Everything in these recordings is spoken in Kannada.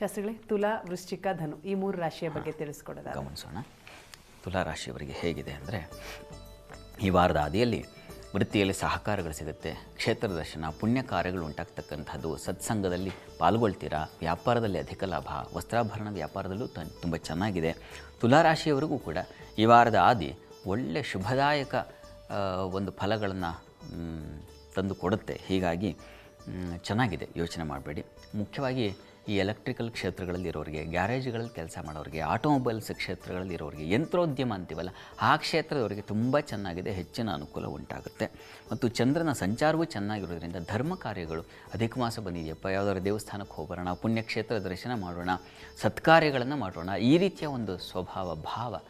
ಶಾಸ್ತ್ರಿಗಳೇ, ತುಲಾ, ವೃಶ್ಚಿಕ, ಧನು ಈ 3 ರಾಶಿಯ ಬಗ್ಗೆ ತಿಳಿಸ್ಕೊಡೋದು ಗಮನಿಸೋಣ. ತುಲಾ ರಾಶಿಯವರಿಗೆ ಹೇಗಿದೆ ಅಂದರೆ, ಈ ವಾರದ ಆದಿಯಲ್ಲಿ ವೃತ್ತಿಯಲ್ಲಿ ಸಹಕಾರಗಳು ಸಿಗುತ್ತೆ, ಕ್ಷೇತ್ರ ದರ್ಶನ, ಪುಣ್ಯ ಕಾರ್ಯಗಳು ಉಂಟಾಗ್ತಕ್ಕಂಥದ್ದು, ಸತ್ಸಂಗದಲ್ಲಿ ಪಾಲ್ಗೊಳ್ತೀರಾ, ವ್ಯಾಪಾರದಲ್ಲಿ ಅಧಿಕ ಲಾಭ, ವಸ್ತ್ರಾಭರಣ ವ್ಯಾಪಾರದಲ್ಲೂ ತುಂಬ ಚೆನ್ನಾಗಿದೆ. ತುಲಾರಾಶಿಯವರಿಗೂ ಕೂಡ ಈ ವಾರದ ಆದಿ ಒಳ್ಳೆಯ ಶುಭದಾಯಕ ಒಂದು ಫಲಗಳನ್ನು ತಂದು ಕೊಡುತ್ತೆ. ಹೀಗಾಗಿ ಚೆನ್ನಾಗಿದೆ, ಯೋಚನೆ ಮಾಡಬೇಡಿ. ಮುಖ್ಯವಾಗಿ ಈ ಎಲೆಕ್ಟ್ರಿಕಲ್ ಕ್ಷೇತ್ರಗಳಲ್ಲಿರೋರಿಗೆ, ಗ್ಯಾರೇಜ್ಗಳಲ್ಲಿ ಕೆಲಸ ಮಾಡೋರಿಗೆ, ಆಟೋಮೊಬೈಲ್ಸ್ ಕ್ಷೇತ್ರಗಳಲ್ಲಿರೋರಿಗೆ, ಯಂತ್ರೋದ್ಯಮ ಅಂತೀವಲ್ಲ ಆ ಕ್ಷೇತ್ರದವರಿಗೆ ತುಂಬ ಚೆನ್ನಾಗಿದೆ, ಹೆಚ್ಚಿನ ಅನುಕೂಲ ಉಂಟಾಗುತ್ತೆ. ಮತ್ತು ಚಂದ್ರನ ಸಂಚಾರವೂ ಚೆನ್ನಾಗಿರೋದ್ರಿಂದ ಧರ್ಮ ಕಾರ್ಯಗಳು, ಅಧಿಕ ಮಾಸ ಬಂದಿದೆಯಪ್ಪ, ಯಾವುದಾದ್ರು ದೇವಸ್ಥಾನಕ್ಕೆ ಹೋಗೋಣ, ಪುಣ್ಯಕ್ಷೇತ್ರ ದರ್ಶನ ಮಾಡೋಣ, ಸತ್ಕಾರ್ಯಗಳನ್ನು ಮಾಡೋಣ, ಈ ರೀತಿಯ ಒಂದು ಸ್ವಭಾವ ಭಾವ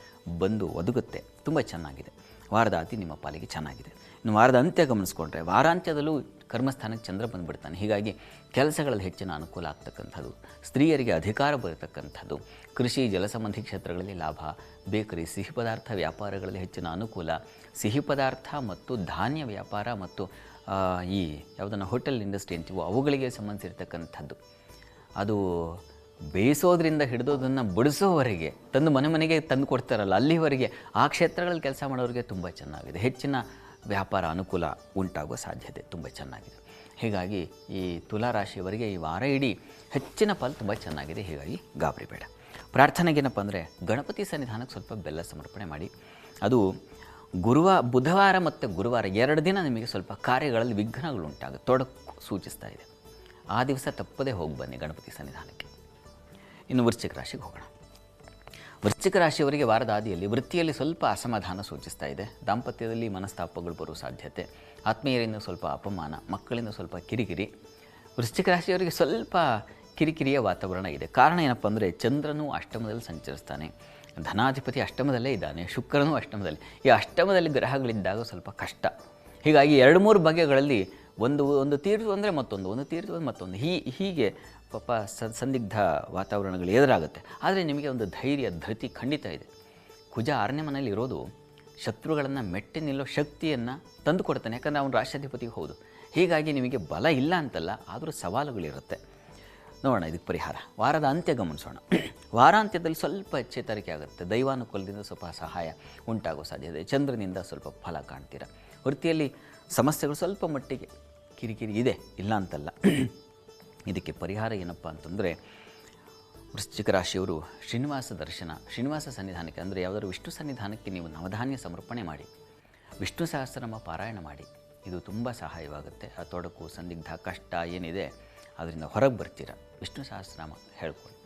ಬಂದು ಒದಗುತ್ತೆ. ತುಂಬ ಚೆನ್ನಾಗಿದೆ. ವಾರದ ಆದಿ ನಿಮ್ಮ ಪಾಲಿಗೆ ಚೆನ್ನಾಗಿದೆ. ಇನ್ನು ವಾರದ ಅಂತ್ಯ ಗಮನಿಸ್ಕೊಂಡ್ರೆ, ವಾರಾಂತ್ಯದಲ್ಲೂ ಕರ್ಮಸ್ಥಾನಕ್ಕೆ ಚಂದ್ರ ಬಂದುಬಿಡ್ತಾನೆ. ಹೀಗಾಗಿ ಕೆಲಸಗಳಲ್ಲಿ ಹೆಚ್ಚಿನ ಅನುಕೂಲ ಆಗ್ತಕ್ಕಂಥದ್ದು, ಸ್ತ್ರೀಯರಿಗೆ ಅಧಿಕಾರ ಬರತಕ್ಕಂಥದ್ದು, ಕೃಷಿ ಜಲಸಂಬಂಧಿ ಕ್ಷೇತ್ರಗಳಲ್ಲಿ ಲಾಭ, ಬೇಕರಿ ಸಿಹಿ ಪದಾರ್ಥ ವ್ಯಾಪಾರಗಳಲ್ಲಿ ಹೆಚ್ಚಿನ ಅನುಕೂಲ, ಸಿಹಿ ಪದಾರ್ಥ ಮತ್ತು ಧಾನ್ಯ ವ್ಯಾಪಾರ ಮತ್ತು ಈ ಯಾವುದನ್ನು ಹೋಟೆಲ್ ಇಂಡಸ್ಟ್ರಿ ಅಂತೀವೋ ಅವುಗಳಿಗೆ ಸಂಬಂಧಿಸಿರ್ತಕ್ಕಂಥದ್ದು, ಅದು ಬೇಯಿಸೋದ್ರಿಂದ ಹಿಡಿದೋದನ್ನು ಬಡಿಸೋವರೆಗೆ ತಂದು ಮನೆಗೆ ತಂದು ಕೊಡ್ತಾರಲ್ಲ ಅಲ್ಲಿವರೆಗೆ ಆ ಕ್ಷೇತ್ರಗಳಲ್ಲಿ ಕೆಲಸ ಮಾಡೋರಿಗೆ ತುಂಬ ಚೆನ್ನಾಗಿದೆ. ಹೆಚ್ಚಿನ ವ್ಯಾಪಾರ ಅನುಕೂಲ ಉಂಟಾಗುವ ಸಾಧ್ಯತೆ ತುಂಬ ಚೆನ್ನಾಗಿದೆ. ಹೀಗಾಗಿ ಈ ತುಲಾರಾಶಿಯವರಿಗೆ ಈ ವಾರ ಇಡೀ ಹೆಚ್ಚಿನ ಫಲ ತುಂಬ ಚೆನ್ನಾಗಿದೆ. ಹೀಗಾಗಿ ಗಾಬರಿ ಬೇಡ. ಪ್ರಾರ್ಥನೆಗೇನಪ್ಪ ಅಂದರೆ, ಗಣಪತಿ ಸನ್ನಿಧಾನಕ್ಕೆ ಸ್ವಲ್ಪ ಬೆಲ್ಲ ಸಮರ್ಪಣೆ ಮಾಡಿ. ಅದು ಬುಧವಾರ ಮತ್ತು ಗುರುವಾರ 2 ದಿನ ನಿಮಗೆ ಸ್ವಲ್ಪ ಕಾರ್ಯಗಳಲ್ಲಿ ವಿಘ್ನಗಳು ಉಂಟಾಗುತ್ತೆ, ತೊಡಕು ಸೂಚಿಸ್ತಾ ಇದೆ. ಆ ದಿವಸ ತಪ್ಪದೇ ಹೋಗಿ ಬನ್ನಿ ಗಣಪತಿ ಸನ್ನಿಧಾನಕ್ಕೆ. ಇನ್ನು ವೃಶ್ಚಿಕ ರಾಶಿಗೆ ಹೋಗೋಣ. ವೃಶ್ಚಿಕ ರಾಶಿಯವರಿಗೆ ವಾರದ ಆದಿಯಲ್ಲಿ ವೃತ್ತಿಯಲ್ಲಿ ಸ್ವಲ್ಪ ಅಸಮಾಧಾನ ಸೂಚಿಸ್ತಾ ಇದೆ. ದಾಂಪತ್ಯದಲ್ಲಿ ಮನಸ್ತಾಪಗಳು ಬರುವ ಸಾಧ್ಯತೆ, ಆತ್ಮೀಯರಿಂದ ಸ್ವಲ್ಪ ಅಪಮಾನ, ಮಕ್ಕಳಿಂದ ಸ್ವಲ್ಪ ಕಿರಿಕಿರಿ. ವೃಶ್ಚಿಕ ರಾಶಿಯವರಿಗೆ ಸ್ವಲ್ಪ ಕಿರಿಕಿರಿಯ ವಾತಾವರಣ ಇದೆ. ಕಾರಣ ಏನಪ್ಪ ಅಂದರೆ, ಚಂದ್ರನು ಅಷ್ಟಮದಲ್ಲಿ ಸಂಚರಿಸ್ತಾನೆ, ಧನಾಧಿಪತಿ ಅಷ್ಟಮದಲ್ಲೇ ಇದ್ದಾನೆ, ಶುಕ್ರನೂ ಅಷ್ಟಮದಲ್ಲಿ. ಈ ಅಷ್ಟಮದಲ್ಲಿ ಗ್ರಹಗಳಿದ್ದಾಗ ಸ್ವಲ್ಪ ಕಷ್ಟ. ಹೀಗಾಗಿ 2-3 ಬಗೆಗಳಲ್ಲಿ ಒಂದು ತೀರ್ತು ಅಂದರೆ ಮತ್ತೊಂದು, ಒಂದು ತೀರ್ತು ಅಂದರೆ ಮತ್ತೊಂದು, ಹೀಗೆ ಪಾಪ ಸಂದಿಗ್ಧ ವಾತಾವರಣಗಳು ಎದುರಾಗುತ್ತೆ. ಆದರೆ ನಿಮಗೆ ಒಂದು ಧೈರ್ಯ ಧೃತಿ ಖಂಡಿತ ಇದೆ. ಕುಜ 6ನೇ ಮನೆಯಲ್ಲಿ ಇರೋದು ಶತ್ರುಗಳನ್ನು ಮೆಟ್ಟಿ ನಿಲ್ಲೋ ಶಕ್ತಿಯನ್ನು ತಂದು ಕೊಡ್ತಾನೆ. ಯಾಕಂದರೆ ಅವನು ರಾಷ್ಟ್ರಾಧಿಪತಿಗೆ ಹೌದು. ಹೀಗಾಗಿ ನಿಮಗೆ ಬಲ ಇಲ್ಲ ಅಂತಲ್ಲ, ಆದರೂ ಸವಾಲುಗಳಿರುತ್ತೆ. ನೋಡೋಣ ಇದಕ್ಕೆ ಪರಿಹಾರ. ವಾರದ ಅಂತ್ಯ ಗಮನಿಸೋಣ. ವಾರಾಂತ್ಯದಲ್ಲಿ ಸ್ವಲ್ಪ ಚೇತರಿಕೆ ಆಗುತ್ತೆ, ದೈವಾನುಕೂಲದಿಂದ ಸ್ವಲ್ಪ ಸಹಾಯ ಉಂಟಾಗೋ ಸಾಧ್ಯತೆ, ಚಂದ್ರನಿಂದ ಸ್ವಲ್ಪ ಫಲ ಕಾಣ್ತೀರ. ವೃತ್ತಿಯಲ್ಲಿ ಸಮಸ್ಯೆಗಳು ಸ್ವಲ್ಪ ಮಟ್ಟಿಗೆ ಕಿರಿಕಿರಿ ಇದೆ, ಇಲ್ಲ ಅಂತಲ್ಲ. ಇದಕ್ಕೆ ಪರಿಹಾರ ಏನಪ್ಪ ಅಂತಂದರೆ, ವೃಶ್ಚಿಕ ರಾಶಿಯವರು ಶ್ರೀನಿವಾಸ ದರ್ಶನ, ಶ್ರೀನಿವಾಸ ಸನ್ನಿಧಾನಕ್ಕೆ ಅಂದರೆ ಯಾವುದಾದ್ರು ವಿಷ್ಣು ಸನ್ನಿಧಾನಕ್ಕೆ ನೀವು ನವಧಾನ್ಯ ಸಮರ್ಪಣೆ ಮಾಡಿ, ವಿಷ್ಣು ಸಹಸ್ರನಾಮ ಪಾರಾಯಣ ಮಾಡಿ. ಇದು ತುಂಬ ಸಹಾಯವಾಗುತ್ತೆ. ಆ ತೊಡಕು, ಸಂದಿಗ್ಧ, ಕಷ್ಟ ಏನಿದೆ ಅದರಿಂದ ಹೊರಗೆ ಬರ್ತೀರ. ವಿಷ್ಣು ಸಹಸ್ರನಾಮ ಹೇಳ್ಕೊಳ್ಳಿ.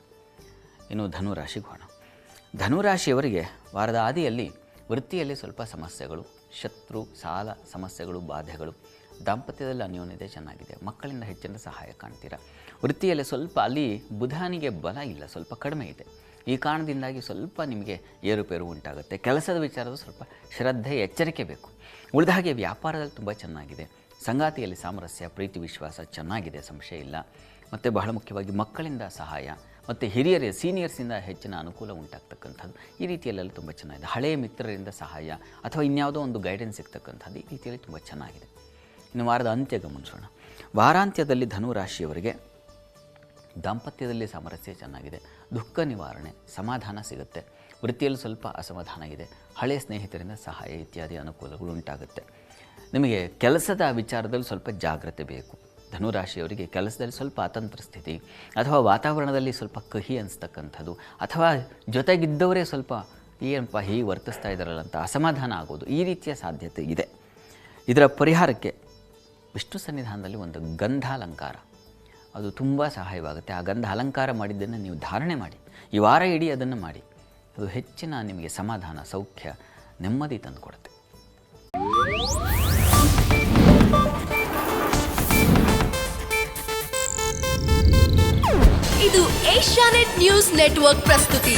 ಇನ್ನು ಧನುರಾಶಿಗೆ ಹೋಗೋಣ. ಧನುರಾಶಿಯವರಿಗೆ ವಾರದ ಆದಿಯಲ್ಲಿ ವೃತ್ತಿಯಲ್ಲಿ ಸ್ವಲ್ಪ ಸಮಸ್ಯೆಗಳು, ಶತ್ರು, ಸಾಲ ಸಮಸ್ಯೆಗಳು, ಬಾಧೆಗಳು. ದಾಂಪತ್ಯದಲ್ಲಿ ಅನ್ಯೋನ್ಯತೆ ಚೆನ್ನಾಗಿದೆ, ಮಕ್ಕಳಿಂದ ಹೆಚ್ಚಿನ ಸಹಾಯ ಕಾಣ್ತೀರ. ವೃತ್ತಿಯಲ್ಲಿ ಸ್ವಲ್ಪ ಅಲ್ಲಿ ಬುಧನಿಗೆ ಬಲ ಇಲ್ಲ, ಸ್ವಲ್ಪ ಕಡಿಮೆ ಇದೆ. ಈ ಕಾರಣದಿಂದಾಗಿ ಸ್ವಲ್ಪ ನಿಮಗೆ ಏರುಪೇರು ಉಂಟಾಗುತ್ತೆ. ಕೆಲಸದ ವಿಚಾರದ ಸ್ವಲ್ಪ ಶ್ರದ್ಧೆ, ಎಚ್ಚರಿಕೆ ಬೇಕು. ಉಳಿದ ಹಾಗೆ ವ್ಯಾಪಾರದಲ್ಲಿ ತುಂಬ ಚೆನ್ನಾಗಿದೆ. ಸಂಗಾತಿಯಲ್ಲಿ ಸಾಮರಸ್ಯ, ಪ್ರೀತಿ, ವಿಶ್ವಾಸ ಚೆನ್ನಾಗಿದೆ, ಸಂಶಯ ಇಲ್ಲ. ಮತ್ತು ಬಹಳ ಮುಖ್ಯವಾಗಿ ಮಕ್ಕಳಿಂದ ಸಹಾಯ ಮತ್ತು ಹಿರಿಯರ ಸೀನಿಯರ್ಸಿಂದ ಹೆಚ್ಚಿನ ಅನುಕೂಲ ಉಂಟಾಗ್ತಕ್ಕಂಥದ್ದು, ಈ ರೀತಿಯಲ್ಲೆಲ್ಲ ತುಂಬ ಚೆನ್ನಾಗಿದೆ. ಹಳೆಯ ಮಿತ್ರರಿಂದ ಸಹಾಯ ಅಥವಾ ಇನ್ಯಾವುದೋ ಒಂದು ಗೈಡೆನ್ಸ್ ಸಿಗ್ತಕ್ಕಂಥದ್ದು, ಈ ರೀತಿಯಲ್ಲಿ ತುಂಬ ಚೆನ್ನಾಗಿದೆ. ಇನ್ನು ವಾರದ ಅಂತ್ಯ ಗಮನಿಸೋಣ. ವಾರಾಂತ್ಯದಲ್ಲಿ ಧನುರಾಶಿಯವರಿಗೆ ದಾಂಪತ್ಯದಲ್ಲಿ ಸಾಮರಸ್ಯ ಚೆನ್ನಾಗಿದೆ, ದುಃಖ ನಿವಾರಣೆ, ಸಮಾಧಾನ ಸಿಗುತ್ತೆ. ವೃತ್ತಿಯಲ್ಲಿ ಸ್ವಲ್ಪ ಅಸಮಾಧಾನ ಇದೆ, ಹಳೆಯ ಸ್ನೇಹಿತರಿಂದ ಸಹಾಯ ಇತ್ಯಾದಿ ಅನುಕೂಲಗಳು ಉಂಟಾಗುತ್ತೆ. ನಿಮಗೆ ಕೆಲಸದ ವಿಚಾರದಲ್ಲಿ ಸ್ವಲ್ಪ ಜಾಗ್ರತೆ ಬೇಕು. ಧನುರಾಶಿಯವರಿಗೆ ಕೆಲಸದಲ್ಲಿ ಸ್ವಲ್ಪ ಅತಂತ್ರ ಸ್ಥಿತಿ ಅಥವಾ ವಾತಾವರಣದಲ್ಲಿ ಸ್ವಲ್ಪ ಕಹಿ ಅನಿಸ್ತಕ್ಕಂಥದ್ದು, ಅಥವಾ ಜೊತೆಗಿದ್ದವರೇ ಸ್ವಲ್ಪ ಏನಪ್ಪ ಹೀಗೆ ವರ್ತಿಸ್ತಾ ಇದ್ದಾರಲ್ಲ ಅಂತ ಅಸಮಾಧಾನ ಆಗೋದು, ಈ ರೀತಿಯ ಸಾಧ್ಯತೆ ಇದೆ. ಇದರ ಪರಿಹಾರಕ್ಕೆ ವಿಷ್ಣು ಸನ್ನಿಧಾನದಲ್ಲಿ ಒಂದು ಗಂಧಾಲಂಕಾರ, ಅದು ತುಂಬ ಸಹಾಯವಾಗುತ್ತೆ. ಆ ಗಂಧ ಅಲಂಕಾರ ಮಾಡಿದ್ದನ್ನು ನೀವು ಧಾರಣೆ ಮಾಡಿ, ಈ ವಾರ ಇಡೀ ಅದನ್ನು ಮಾಡಿ. ಅದು ಹೆಚ್ಚಿನ ನಿಮಗೆ ಸಮಾಧಾನ, ಸೌಖ್ಯ, ನೆಮ್ಮದಿ ತಂದು ಕೊಡುತ್ತೆ. ಇದು ಏಷ್ಯಾನೆಟ್ ನ್ಯೂಸ್ ನೆಟ್ವರ್ಕ್ ಪ್ರಸ್ತುತಿ.